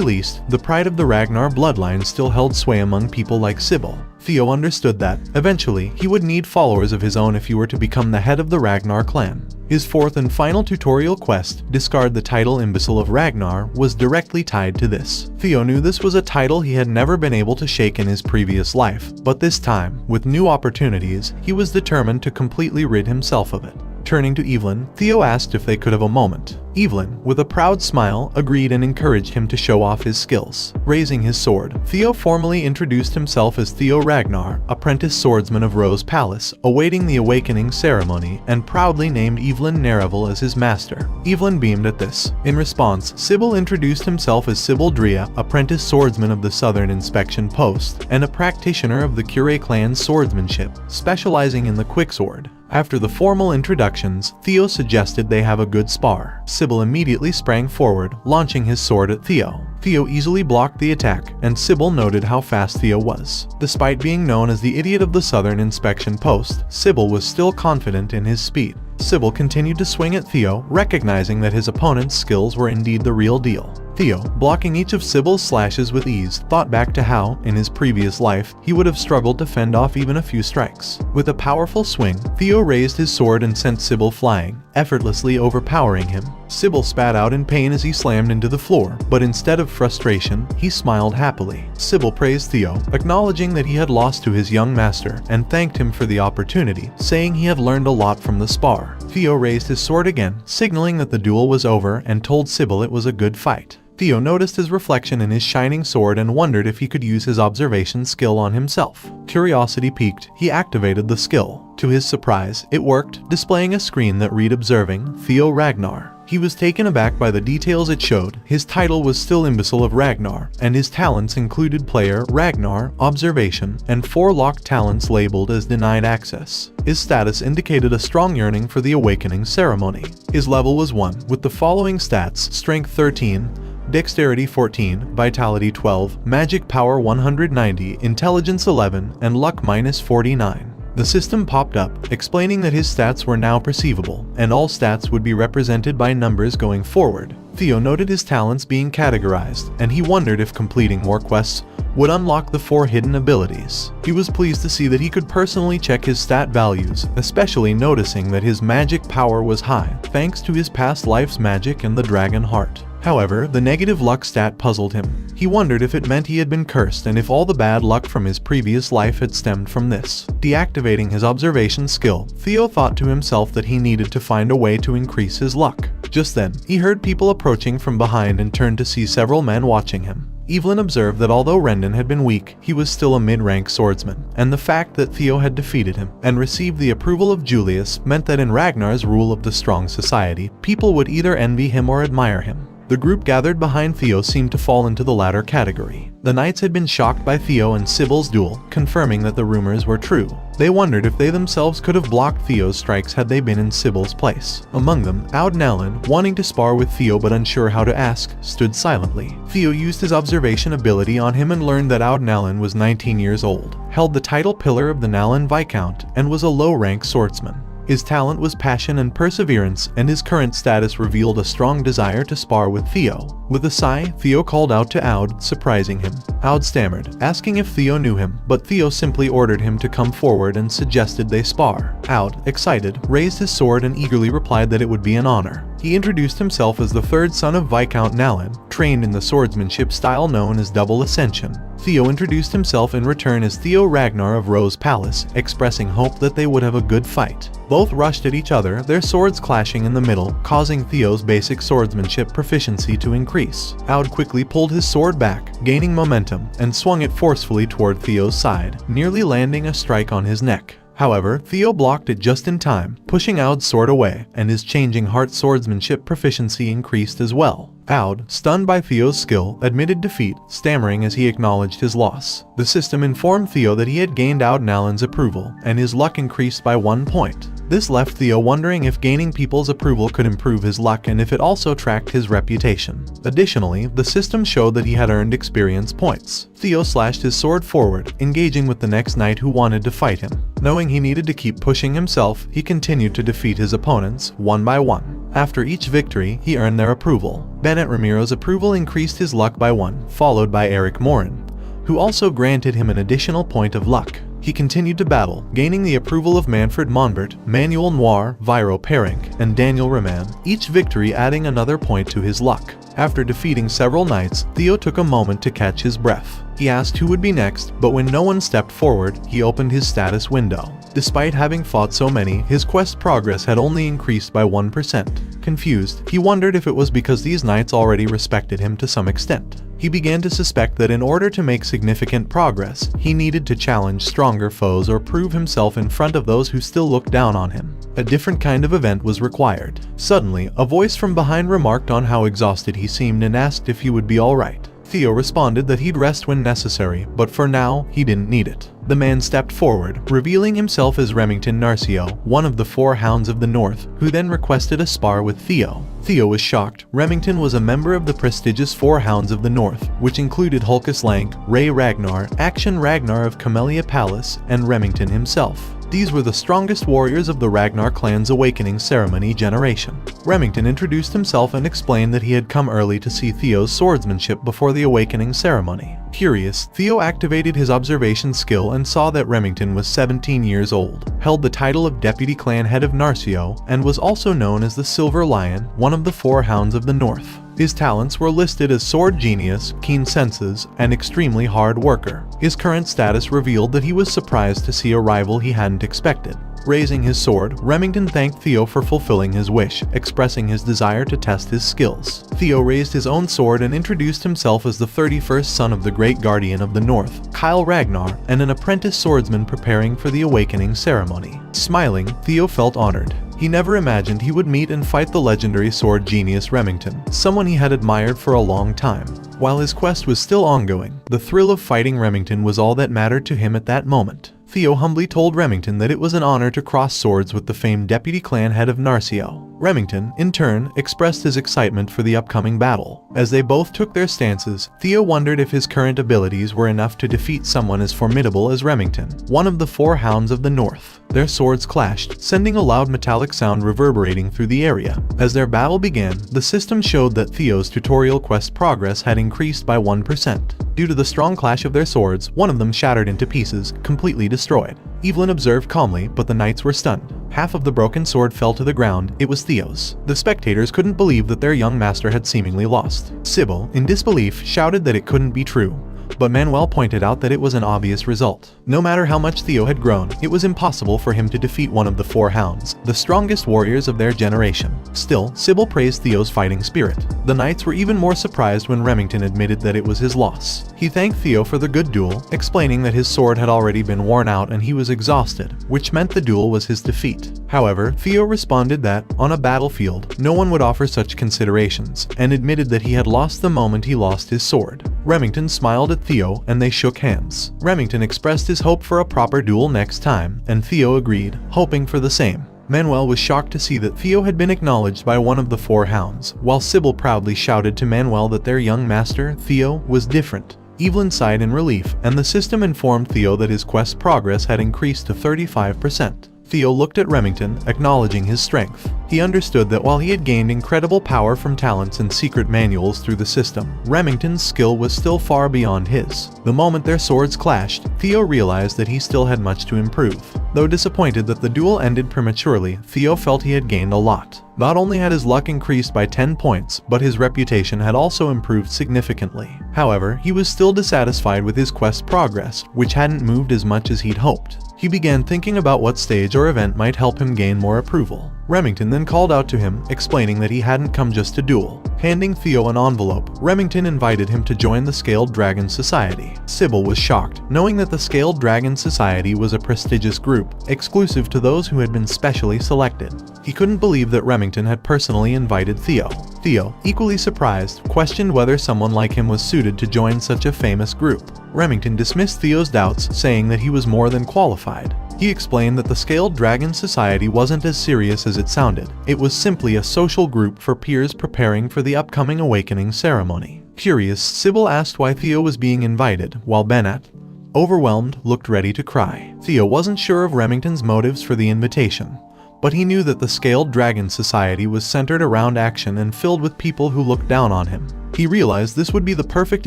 least, the pride of the Ragnar bloodline still held sway among people like Sybil. Theo understood that, eventually, he would need followers of his own if he were to become the head of the Ragnar clan. His fourth and final tutorial quest, discard the title Imbecile of Ragnar, was directly tied to this. Theo knew this was a title he had never been able to shake in his previous life, but this time, with new opportunities, he was determined to completely rid himself of it. Turning to Evelyn, Theo asked if they could have a moment. Evelyn, with a proud smile, agreed and encouraged him to show off his skills. Raising his sword, Theo formally introduced himself as Theo Ragnar, apprentice swordsman of Rose Palace, awaiting the awakening ceremony, and proudly named Evelyn Nerevel as his master. Evelyn beamed at this. In response, Sybil introduced himself as Sybil Drea, apprentice swordsman of the Southern Inspection Post, and a practitioner of the Curie clan's swordsmanship, specializing in the quicksword. After the formal introductions, Theo suggested they have a good spar. Sybil immediately sprang forward, launching his sword at Theo. Theo easily blocked the attack, and Sybil noted how fast Theo was. Despite being known as the idiot of the Southern Inspection Post, Sybil was still confident in his speed. Sybil continued to swing at Theo, recognizing that his opponent's skills were indeed the real deal. Theo, blocking each of Sybil's slashes with ease, thought back to how, in his previous life, he would have struggled to fend off even a few strikes. With a powerful swing, Theo raised his sword and sent Sybil flying, effortlessly overpowering him. Sybil spat out in pain as he slammed into the floor, but instead of frustration, he smiled happily. Sybil praised Theo, acknowledging that he had lost to his young master, and thanked him for the opportunity, saying he had learned a lot from the spar. Theo raised his sword again, signaling that the duel was over, and told Sybil it was a good fight. Theo noticed his reflection in his shining sword and wondered if he could use his observation skill on himself. Curiosity piqued, he activated the skill. To his surprise, it worked, displaying a screen that read Observing, Theo Ragnar. He was taken aback by the details it showed. His title was still Imbecile of Ragnar, and his talents included Player, Ragnar, Observation, and 4 locked talents labeled as Denied Access. His status indicated a strong yearning for the awakening ceremony. His level was 1, with the following stats: Strength 13, Dexterity 14, Vitality 12, Magic Power 190, Intelligence 11, and Luck -49. The system popped up, explaining that his stats were now perceivable, and all stats would be represented by numbers going forward. Theo noted his talents being categorized, and he wondered if completing more quests would unlock the 4 hidden abilities. He was pleased to see that he could personally check his stat values, especially noticing that his magic power was high, thanks to his past life's magic and the dragon heart. However, the negative luck stat puzzled him. He wondered if it meant he had been cursed and if all the bad luck from his previous life had stemmed from this. Deactivating his observation skill, Theo thought to himself that he needed to find a way to increase his luck. Just then, he heard people approaching from behind and turned to see several men watching him. Evelyn observed that although Rendon had been weak, he was still a mid-rank swordsman, and the fact that Theo had defeated him and received the approval of Julius meant that in Ragnar's rule of the strong society, people would either envy him or admire him. The group gathered behind Theo seemed to fall into the latter category. The knights had been shocked by Theo and Sybil's duel, confirming that the rumors were true. They wondered if they themselves could have blocked Theo's strikes had they been in Sybil's place. Among them, Audnallan, wanting to spar with Theo but unsure how to ask, stood silently. Theo used his observation ability on him and learned that Audnallan was 19 years old, held the title pillar of the Nallan Viscount, and was a low-rank swordsman. His talent was passion and perseverance, and his current status revealed a strong desire to spar with Theo. With a sigh, Theo called out to Aud, surprising him. Aud stammered, asking if Theo knew him, but Theo simply ordered him to come forward and suggested they spar. Aud, excited, raised his sword and eagerly replied that it would be an honor. He introduced himself as the third son of Viscount Nallan, trained in the swordsmanship style known as double ascension. Theo introduced himself in return as Theo Ragnar of Rose Palace, expressing hope that they would have a good fight. Both rushed at each other, their swords clashing in the middle, causing Theo's basic swordsmanship proficiency to increase. Aud quickly pulled his sword back, gaining momentum, and swung it forcefully toward Theo's side, nearly landing a strike on his neck. However, Theo blocked it just in time, pushing Aud's sword away, and his changing heart swordsmanship proficiency increased as well. Aud, stunned by Theo's skill, admitted defeat, stammering as he acknowledged his loss. The system informed Theo that he had gained Audnallan's approval, and his luck increased by 1 point. This left Theo wondering if gaining people's approval could improve his luck and if it also tracked his reputation. Additionally, the system showed that he had earned experience points. Theo slashed his sword forward, engaging with the next knight who wanted to fight him. Knowing he needed to keep pushing himself, he continued to defeat his opponents, one by one. After each victory, he earned their approval. Bennett Ramiro's approval increased his luck by 1, followed by Eric Morin, who also granted him an additional point of luck. He continued to battle, gaining the approval of Manfred Monbert, Manuel Noir, Viro Perink, and Daniel Raman, each victory adding another point to his luck. After defeating several knights, Theo took a moment to catch his breath. He asked who would be next, but when no one stepped forward, he opened his status window. Despite having fought so many, his quest progress had only increased by 1%. Confused, he wondered if it was because these knights already respected him to some extent. He began to suspect that in order to make significant progress, he needed to challenge stronger foes or prove himself in front of those who still looked down on him. A different kind of event was required. Suddenly, a voice from behind remarked on how exhausted he seemed and asked if he would be alright. Theo responded that he'd rest when necessary, but for now, he didn't need it. The man stepped forward, revealing himself as Remington Narcio, one of the 4 Hounds of the North, who then requested a spar with Theo. Theo was shocked. Remington was a member of the prestigious 4 Hounds of the North, which included Hulkus Lank, Ray Ragnar, Action Ragnar of Camellia Palace, and Remington himself. These were the strongest warriors of the Ragnar clan's awakening ceremony generation. Remington introduced himself and explained that he had come early to see Theo's swordsmanship before the awakening ceremony. Curious, Theo activated his observation skill and saw that Remington was 17 years old, held the title of Deputy Clan Head of Narcio, and was also known as the Silver Lion, one of the 4 Hounds of the North. His talents were listed as sword genius, keen senses, and extremely hard worker. His current status revealed that he was surprised to see a rival he hadn't expected. Raising his sword, Remington thanked Theo for fulfilling his wish, expressing his desire to test his skills. Theo raised his own sword and introduced himself as the 31st son of the Great Guardian of the North, Kyle Ragnar, and an apprentice swordsman preparing for the awakening ceremony. Smiling, Theo felt honored. He never imagined he would meet and fight the legendary sword genius Remington, someone he had admired for a long time. While his quest was still ongoing, the thrill of fighting Remington was all that mattered to him at that moment. Theo humbly told Remington that it was an honor to cross swords with the famed Deputy Clan Head of Narcio. Remington, in turn, expressed his excitement for the upcoming battle. As they both took their stances, Theo wondered if his current abilities were enough to defeat someone as formidable as Remington, one of the 4 Hounds of the North. Their swords clashed, sending a loud metallic sound reverberating through the area. As their battle began, the system showed that Theo's tutorial quest progress had increased by 1%. Due to the strong clash of their swords, one of them shattered into pieces, completely destroyed. Evelyn observed calmly, but the knights were stunned. Half of the broken sword fell to the ground. It was Theo's. The spectators couldn't believe that their young master had seemingly lost. Sybil, in disbelief, shouted that it couldn't be true. but Manuel pointed out that it was an obvious result. No matter how much Theo had grown, it was impossible for him to defeat one of the 4 hounds, the strongest warriors of their generation. Still, Sybil praised Theo's fighting spirit. The knights were even more surprised when Remington admitted that it was his loss. He thanked Theo for the good duel, explaining that his sword had already been worn out and he was exhausted, which meant the duel was his defeat. However, Theo responded that, on a battlefield, no one would offer such considerations, and admitted that he had lost the moment he lost his sword. Remington smiled at Theo and they shook hands. Remington expressed his hope for a proper duel next time, and Theo agreed, hoping for the same. Manuel was shocked to see that Theo had been acknowledged by one of the 4 hounds, while Sybil proudly shouted to Manuel that their young master, Theo, was different. Evelyn sighed in relief, and the system informed Theo that his quest progress had increased to 35%. Theo looked at Remington, acknowledging his strength. He understood that while he had gained incredible power from talents and secret manuals through the system, Remington's skill was still far beyond his. The moment their swords clashed, Theo realized that he still had much to improve. Though disappointed that the duel ended prematurely, Theo felt he had gained a lot. Not only had his luck increased by 10 points, but his reputation had also improved significantly. However, he was still dissatisfied with his quest progress, which hadn't moved as much as he'd hoped. He began thinking about what stage or event might help him gain more approval. Remington then called out to him, explaining that he hadn't come just to duel. Handing Theo an envelope, Remington invited him to join the Scaled Dragon Society. Sybil was shocked, knowing that the Scaled Dragon Society was a prestigious group, exclusive to those who had been specially selected. He couldn't believe that Remington had personally invited Theo. Theo, equally surprised, questioned whether someone like him was suited to join such a famous group. Remington dismissed Theo's doubts, saying that he was more than qualified. He explained that the Scaled Dragon Society wasn't as serious as it sounded. It was simply a social group for peers preparing for the upcoming awakening ceremony. Curious, Sybil asked why Theo was being invited, while Bennett, overwhelmed, looked ready to cry. Theo wasn't sure of Remington's motives for the invitation, but he knew that the Scaled Dragon Society was centered around action and filled with people who looked down on him. He realized this would be the perfect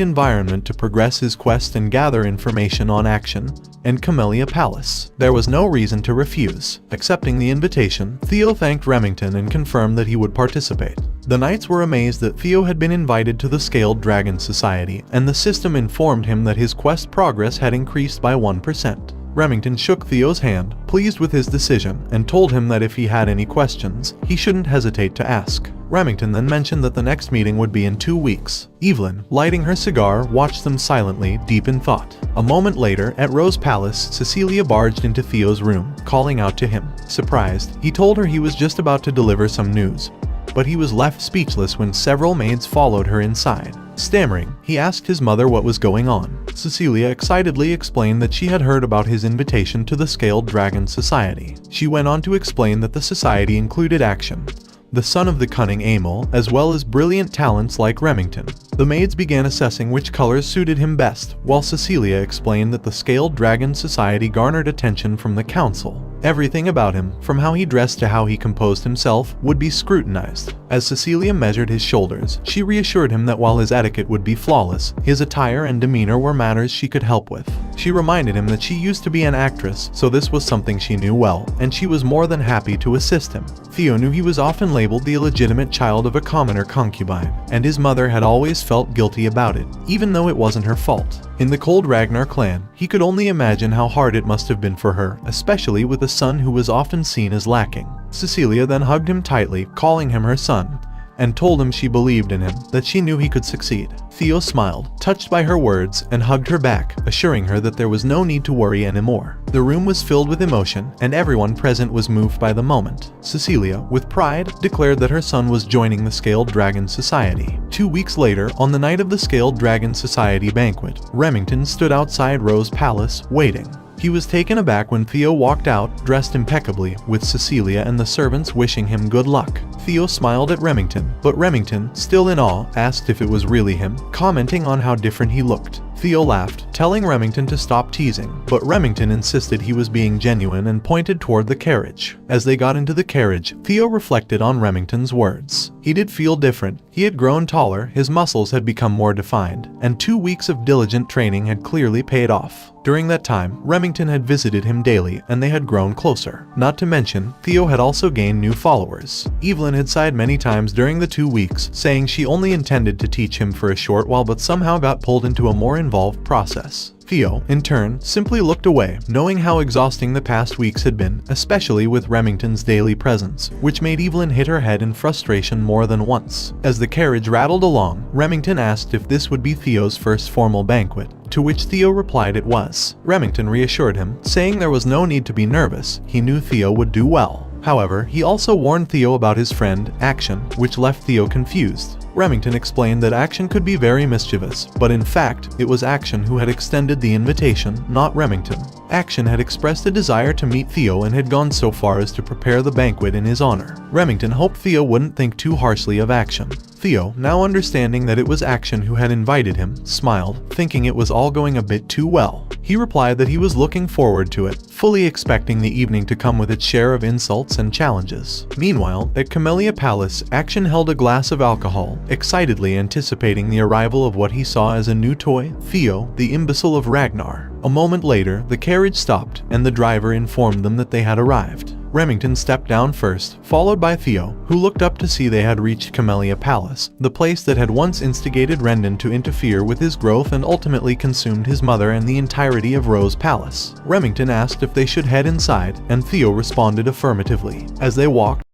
environment to progress his quest and gather information on action and Camellia Palace. There was no reason to refuse. Accepting the invitation, Theo thanked Remington and confirmed that he would participate. The knights were amazed that Theo had been invited to the Scaled Dragon Society, and the system informed him that his quest progress had increased by 1%. Remington shook Theo's hand, pleased with his decision, and told him that if he had any questions, he shouldn't hesitate to ask. Remington then mentioned that the next meeting would be in 2 weeks. Evelyn, lighting her cigar, watched them silently, deep in thought. A moment later, at Rose Palace, Cecilia barged into Theo's room, calling out to him. Surprised, he told her he was just about to deliver some news, but he was left speechless when several maids followed her inside. Stammering, he asked his mother what was going on. Cecilia excitedly explained that she had heard about his invitation to the Scaled Dragon Society. She went on to explain that the society included Action, the son of the cunning Amel, as well as brilliant talents like Remington. The maids began assessing which colors suited him best, while Cecilia explained that the Scaled Dragon Society garnered attention from the council. Everything about him, from how he dressed to how he composed himself, would be scrutinized. As Cecilia measured his shoulders, she reassured him that while his etiquette would be flawless, his attire and demeanor were matters she could help with. She reminded him that she used to be an actress, so this was something she knew well, and she was more than happy to assist him. Theo knew he was often labeled the illegitimate child of a commoner concubine, and his mother had always felt guilty about it, even though it wasn't her fault. In the Cold Ragnar clan, he could only imagine how hard it must have been for her, especially with a son who was often seen as lacking. Cecilia then hugged him tightly, calling him her son, and told him she believed in him, that she knew he could succeed. Theo smiled, touched by her words, and hugged her back, assuring her that there was no need to worry anymore. The room was filled with emotion, and everyone present was moved by the moment. Cecilia, with pride, declared that her son was joining the Scaled Dragon Society. 2 weeks later, on the night of the Scaled Dragon Society banquet, Remington stood outside Rose Palace, waiting. He was taken aback when Theo walked out, dressed impeccably, with Cecilia and the servants wishing him good luck. Theo smiled at Remington, but Remington, still in awe, asked if it was really him, commenting on how different he looked. Theo laughed, telling Remington to stop teasing, but Remington insisted he was being genuine and pointed toward the carriage. As they got into the carriage, Theo reflected on Remington's words. He did feel different. He had grown taller, his muscles had become more defined, and 2 weeks of diligent training had clearly paid off. During that time, Remington had visited him daily, and they had grown closer. Not to mention, Theo had also gained new followers. Evelyn had sighed many times during the 2 weeks, saying she only intended to teach him for a short while but somehow got pulled into a more involved process. Theo, in turn, simply looked away, knowing how exhausting the past weeks had been, especially with Remington's daily presence, which made Evelyn hit her head in frustration more than once. As the carriage rattled along, Remington asked if this would be Theo's first formal banquet, to which Theo replied it was. Remington reassured him, saying there was no need to be nervous, he knew Theo would do well. However, he also warned Theo about his friend, Action, which left Theo confused. Remington explained that Action could be very mischievous, but in fact, it was Action who had extended the invitation, not Remington. Action had expressed a desire to meet Theo and had gone so far as to prepare the banquet in his honor. Remington hoped Theo wouldn't think too harshly of Action. Theo, now understanding that it was Action who had invited him, smiled, thinking it was all going a bit too well. He replied that he was looking forward to it, fully expecting the evening to come with its share of insults and challenges. Meanwhile, at Camellia Palace, Action held a glass of alcohol, excitedly anticipating the arrival of what he saw as a new toy, Theo, the imbecile of Ragnar. A moment later, the carriage stopped, and the driver informed them that they had arrived. Remington stepped down first, followed by Theo, who looked up to see they had reached Camellia Palace, the place that had once instigated Rendon to interfere with his growth and ultimately consumed his mother and the entirety of Rose Palace. Remington asked if they should head inside, and Theo responded affirmatively. As they walked,